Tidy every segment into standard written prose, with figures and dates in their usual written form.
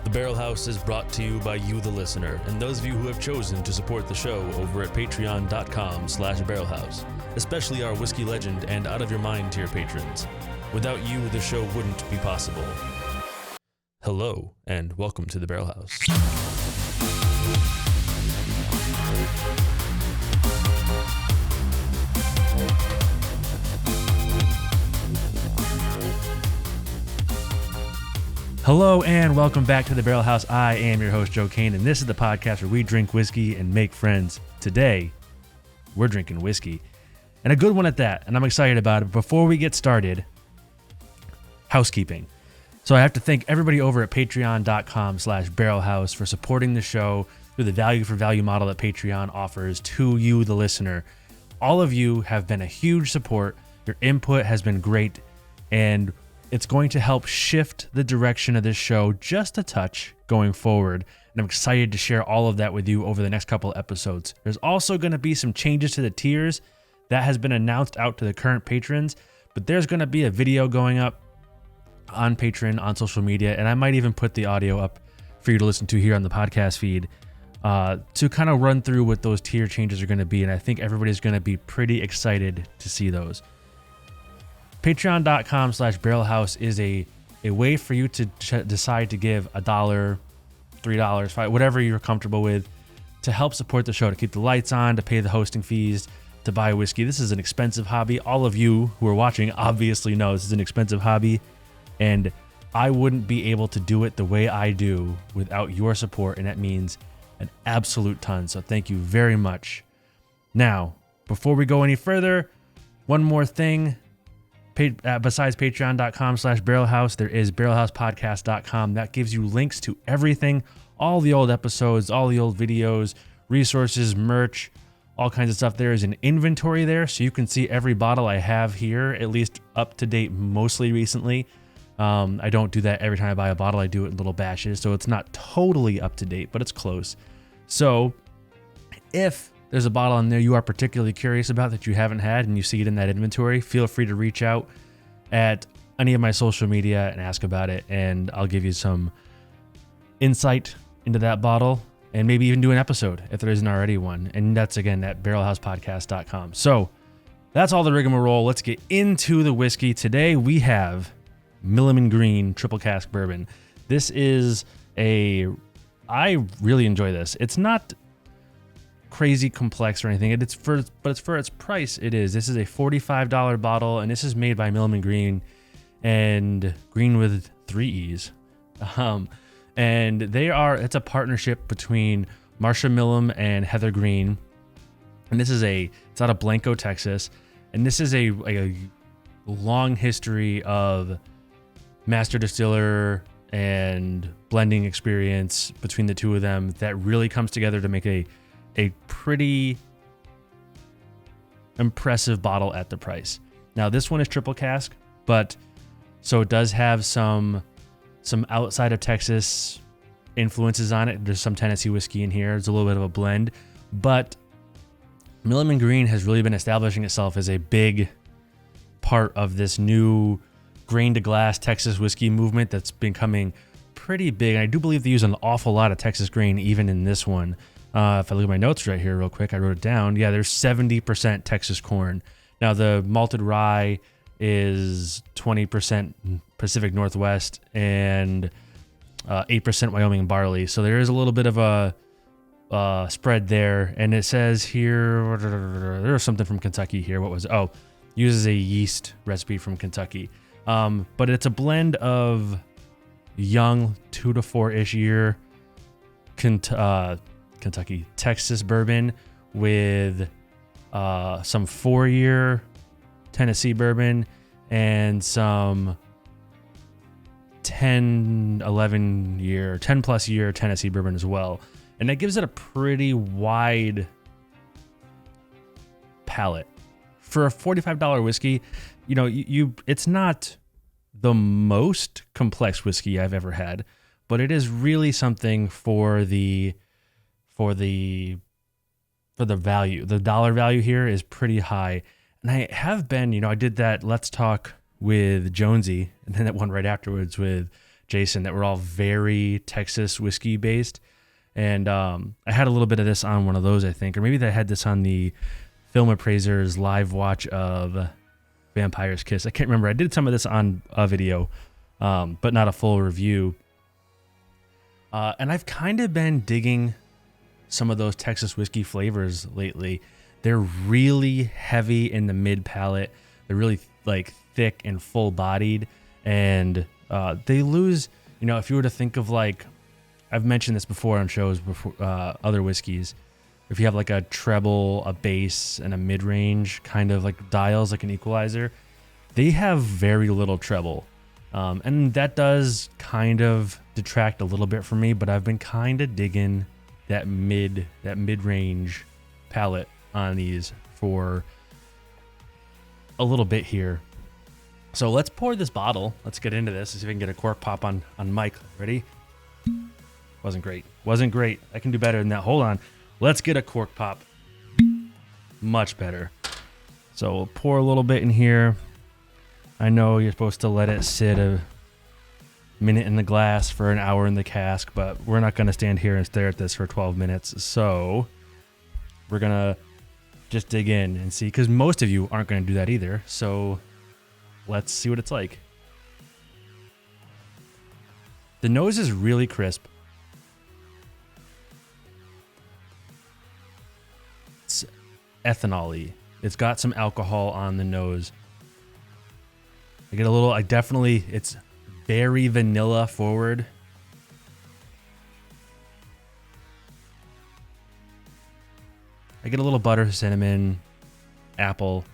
The Barrel House is brought to you by you, the listener, and those of you who have chosen to support the show over at patreon.com/barrelhouse, especially our Whiskey Legend and Out of Your Mind tier patrons. Without you, the show wouldn't be possible. Hello, and welcome to the Barrel House. Hello and welcome back to the Barrel House. I am your host, Joe Kane, and this is the podcast where we drink whiskey and make friends. Today, we're drinking whiskey, and a good one at that, and I'm excited about it. Before we get started, housekeeping. So I have to thank everybody over at patreon.com/barrelhouse for supporting the show through the value for value model that Patreon offers to you, the listener. All of you have been a huge support. Your input has been great, and it's going to help shift the direction of this show just a touch going forward, and I'm excited to share all of that with you over the next couple of episodes. There's also going to be some changes to the tiers that has been announced out to the current patrons, but there's going to be a video going up on Patreon, on social media, and I might even put the audio up for you to listen to here on the podcast feed to kind of run through what those tier changes are going to be, and I think everybody's going to be pretty excited to see those. Patreon.com/barrelhouse is a way for you to decide to give $1, $3, $5, whatever you're comfortable with, to help support the show, to keep the lights on, to pay the hosting fees, to buy whiskey. This is an expensive hobby. All of you who are watching obviously know this is an expensive hobby, and I wouldn't be able to do it the way I do without your support, and that means an absolute ton. So thank you very much. Now, before we go any further, one more thing. Besides patreon.com/barrelhouse, there is barrelhousepodcast.com. That gives you links to everything, all the old episodes, all the old videos, resources, merch, all kinds of stuff. There is an inventory there, so you can see every bottle I have here, at least up to date, mostly recently. I don't do that every time I buy a bottle. I do it in little batches, so it's not totally up to date, but it's close. So if there's a bottle in there you are particularly curious about that you haven't had and you see it in that inventory, feel free to reach out at any of my social media and ask about it, and I'll give you some insight into that bottle and maybe even do an episode if there isn't already one. And that's, again, at barrelhousepodcast.com. So that's all the rigmarole. Let's get into the whiskey. Today we have Milam and Greene Triple Cask Bourbon. This is I really enjoy this. It's not crazy complex or anything, but it's for its price. This is a $45 bottle, and this is made by Milam and Greene, and Green with 3 E's. And it's a partnership between Marsha Milam and Heather Greene, and it's out of Blanco, Texas, and this is a long history of master distiller and blending experience between the two of them that really comes together to make a pretty impressive bottle at the price. Now, this one is triple cask, but so it does have some outside of Texas influences on it. There's some Tennessee whiskey in here. It's a little bit of a blend, but Milam and Greene has really been establishing itself as a big part of this new grain to glass Texas whiskey movement that's becoming pretty big. And I do believe they use an awful lot of Texas grain even in this one. If I look at my notes right here real quick, I wrote it down. Yeah, there's 70% Texas corn. Now, the malted rye is 20% Pacific Northwest and 8% Wyoming barley. So there is a little bit of a spread there. And it says here, there's something from Kentucky here. What was it? Oh, uses a yeast recipe from Kentucky. But it's a blend of young 2 to 4-ish year Kentucky Texas bourbon with some 4-year Tennessee bourbon and some 10 plus year Tennessee bourbon as well. And that gives it a pretty wide palette. For a $45 whiskey, it's not the most complex whiskey I've ever had, but it is really something for the value. The dollar value here is pretty high. And I have been, I did that Let's Talk with Jonesy, and then that one right afterwards with Jason, that were all very Texas whiskey based. And I had a little bit of this on one of those, I think, or maybe I had this on the Film Appraiser's live watch of Vampire's Kiss. I can't remember. I did some of this on a video, but not a full review. And I've kind of been digging some of those Texas whiskey flavors lately. They're really heavy in the mid palate. They're really like thick and full bodied, and they lose, you know, if you were to think of like, I've mentioned this before on shows before, other whiskeys. If you have like a treble, a bass, and a mid-range kind of like dials, like an equalizer, they have very little treble. And that does kind of detract a little bit from me, but I've been kind of digging that mid-range palette on these for a little bit here. So let's pour this bottle. Let's get into this. Let's see if I can get a cork pop on mic. Ready? Wasn't great. I can do better than that. Hold on. Let's get a cork pop. Much better. So we'll pour a little bit in here. I know you're supposed to let it sit a minute in the glass for an hour in the cask, but we're not going to stand here and stare at this for 12 minutes. So we're going to just dig in and see, because most of you aren't going to do that either. So let's see what it's like. The nose is really crisp. It's ethanol-y. It's got some alcohol on the nose. It's very vanilla forward. I get a little butter, cinnamon, apple.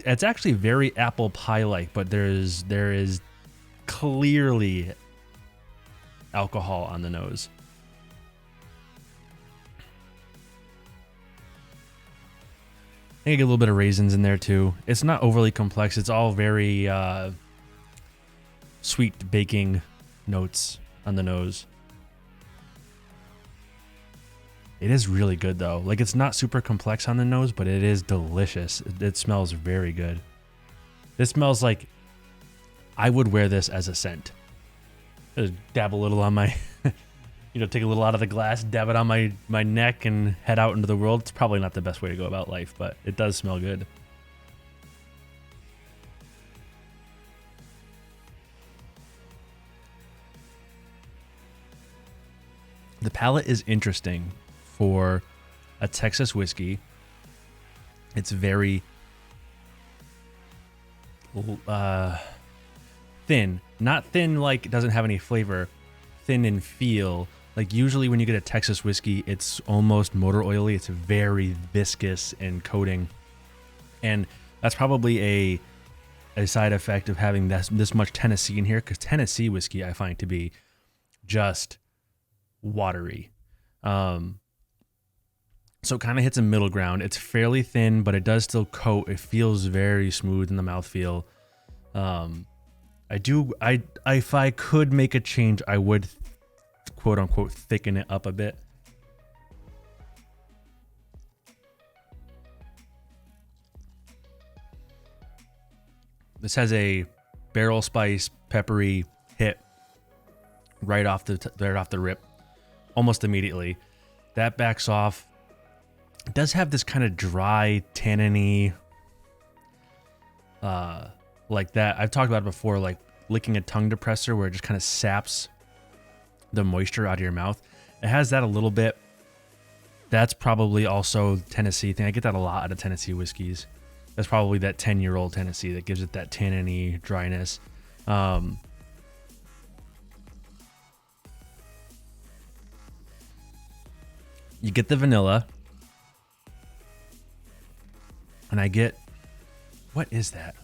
It's actually very apple pie-like, but there is clearly alcohol on the nose. I get a little bit of raisins in there too. It's not overly complex. It's all very sweet baking notes on the nose. It is really good though. Like, it's not super complex on the nose, but it is delicious. It smells very good. This smells like I would wear this as a scent. Just dab a little on my, take a little out of the glass, dab it on my neck, and head out into the world. It's probably not the best way to go about life, but it does smell good. The palate is interesting for a Texas whiskey. It's very thin. Not thin like it doesn't have any flavor. Thin in feel. Like, usually when you get a Texas whiskey, it's almost motor oily. It's very viscous in coating. And that's probably a side effect of having this much Tennessee in here, because Tennessee whiskey I find to be just watery. So it kind of hits a middle ground. It's fairly thin, but it does still coat. It feels very smooth in the mouthfeel. If I could make a change, I would quote unquote thicken it up a bit. This has a barrel spice, peppery hit right off the rip, almost immediately. That backs off. It does have this kind of dry, tanniny, like that. I've talked about it before, like licking a tongue depressor, where it just kind of saps the moisture out of your mouth. It has that a little bit. That's probably also Tennessee thing. I get that a lot out of Tennessee whiskeys. That's probably that 10-year-old Tennessee that gives it that tanniny dryness. You get the vanilla. And I get, what is that?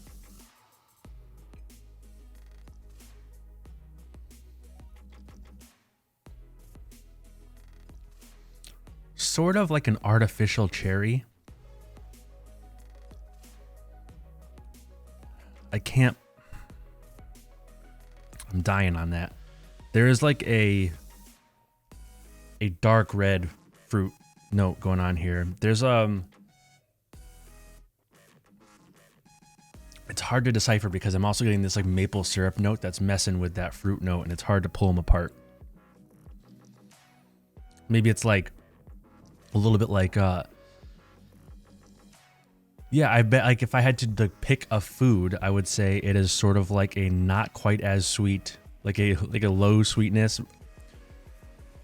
Sort of like an artificial cherry. I'm dying on that. There is like a dark red fruit note going on here. There's it it's hard to decipher because I'm also getting this like maple syrup note that's messing with that fruit note, and it's hard to pull them apart. Maybe it's like a little bit like, yeah, I bet like if I had to pick a food, I would say it is sort of like a not quite as sweet, like a low sweetness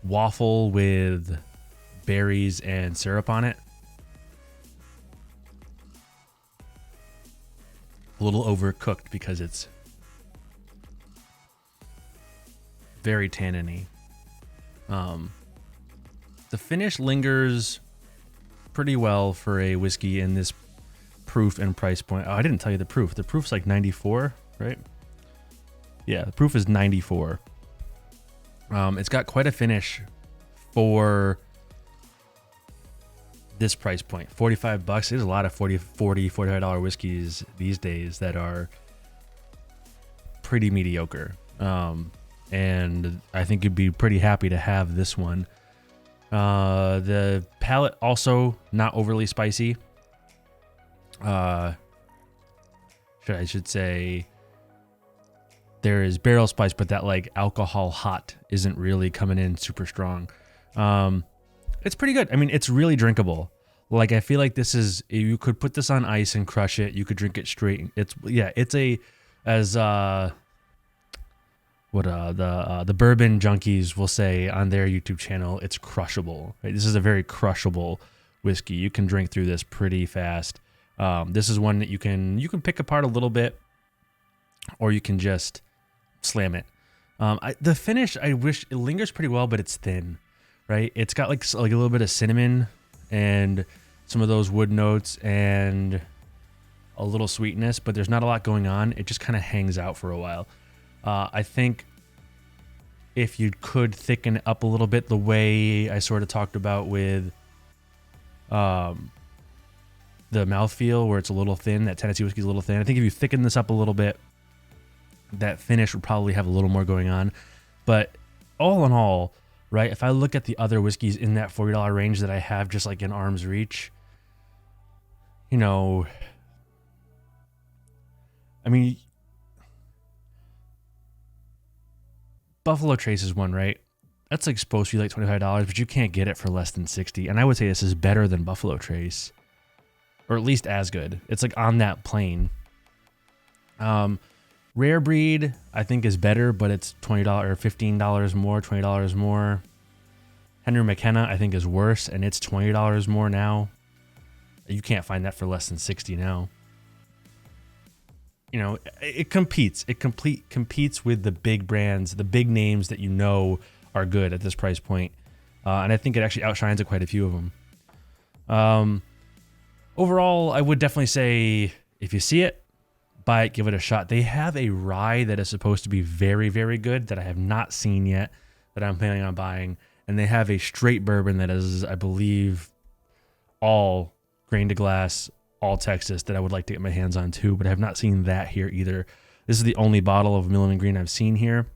waffle with berries and syrup on it. A little overcooked because it's very tanniny. The finish lingers pretty well for a whiskey in this proof and price point. Oh, I didn't tell you the proof. The proof's like 94, right? Yeah, the proof is 94. It's got quite a finish for this price point. $45. There's a lot of $45 whiskeys these days that are pretty mediocre. And I think you'd be pretty happy to have this one. The palate also not overly spicy. I should say there is barrel spice, but that like alcohol hot isn't really coming in super strong. It's pretty good. I mean, it's really drinkable. Like, I feel like this is, you could put this on ice and crush it. You could drink it straight. It's the bourbon junkies will say on their YouTube channel, it's crushable. Right? This is a very crushable whiskey. You can drink through this pretty fast. This is one that you can pick apart a little bit, or you can just slam it. The finish, I wish it lingers pretty well, but it's thin, right? It's got like a little bit of cinnamon and some of those wood notes and a little sweetness, but there's not a lot going on. It just kind of hangs out for a while. I think if you could thicken it up a little bit, the way I sort of talked about with the mouthfeel, where it's a little thin, that Tennessee whiskey is a little thin. I think if you thicken this up a little bit, that finish would probably have a little more going on. But all in all, right, if I look at the other whiskeys in that $40 range that I have just like in arm's reach, you know, I mean, Buffalo Trace is one, right? That's like supposed to be like $25, but you can't get it for less than $60. And I would say this is better than Buffalo Trace, or at least as good. It's like on that plane. Rare Breed, I think, is better, but it's $20 or $15 more, $20 more. Henry McKenna, I think, is worse, and it's $20 more now. You can't find that for less than $60 now. You know, it competes. It competes with the big brands, the big names that you know are good at this price point. And I think it actually outshines quite a few of them. Overall, I would definitely say if you see it, buy it, give it a shot. They have a rye that is supposed to be very, very good that I have not seen yet, that I'm planning on buying. And they have a straight bourbon that is, I believe, all grain to glass, all Texas, that I would like to get my hands on too, but I have not seen that here either. This is the only bottle of Milam and Greene I've seen here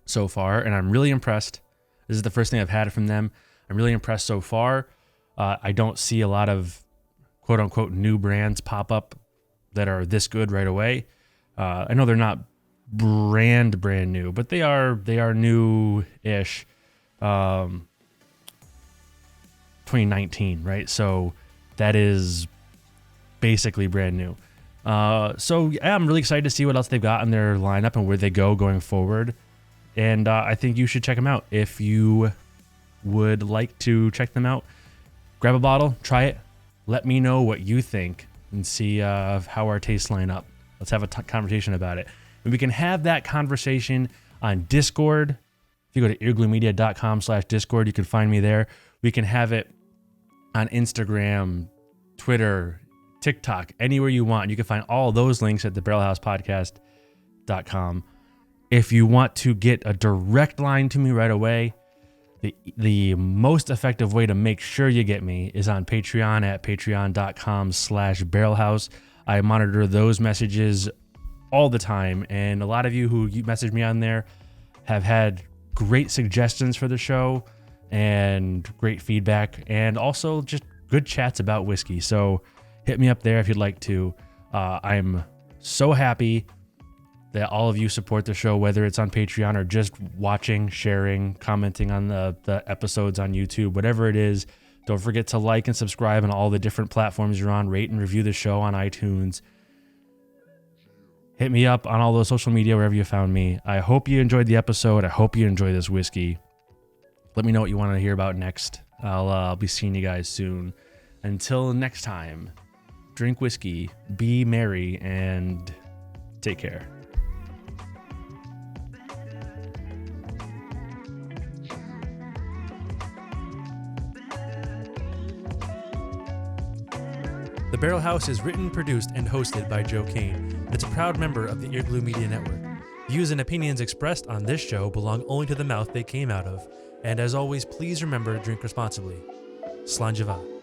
so far, and I'm really impressed. This is the first thing I've had from them. I'm really impressed so far. I don't see a lot of quote-unquote new brands pop up that are this good right away. I know they're not brand new, but they are new-ish. 2019, right? So that is basically brand new. So yeah, I'm really excited to see what else they've got in their lineup and where they go going forward. And I think you should check them out. If you would like to check them out, grab a bottle, try it, let me know what you think, and see how our tastes line up. Let's have a conversation about it. And we can have that conversation on Discord. If you go to eargluemedia.com/Discord, you can find me there. We can have it on Instagram, Twitter, TikTok, anywhere you want. You can find all those links at thebarrelhousepodcast.com. If you want to get a direct line to me right away, the most effective way to make sure you get me is on Patreon at patreon.com/barrelhouse. I monitor those messages all the time, and a lot of you who message me on there have had great suggestions for the show and great feedback, and also just good chats about whiskey. So hit me up there if you'd like to. I'm so happy that all of you support the show, whether it's on Patreon or just watching, sharing, commenting on the episodes on YouTube, whatever it is. Don't forget to like and subscribe on all the different platforms you're on. Rate and review the show on iTunes. Hit me up on all those social media, wherever you found me. I hope you enjoyed the episode. I hope you enjoy this whiskey. Let me know what you want to hear about next. I'll be seeing you guys soon. Until next time, drink whiskey, be merry, and take care. The Barrel House is written, produced, and hosted by Joe Kane, and it's a proud member of the Earglue Media Network. Views and opinions expressed on this show belong only to the mouth they came out of, and as always, please remember to drink responsibly. Slanjava.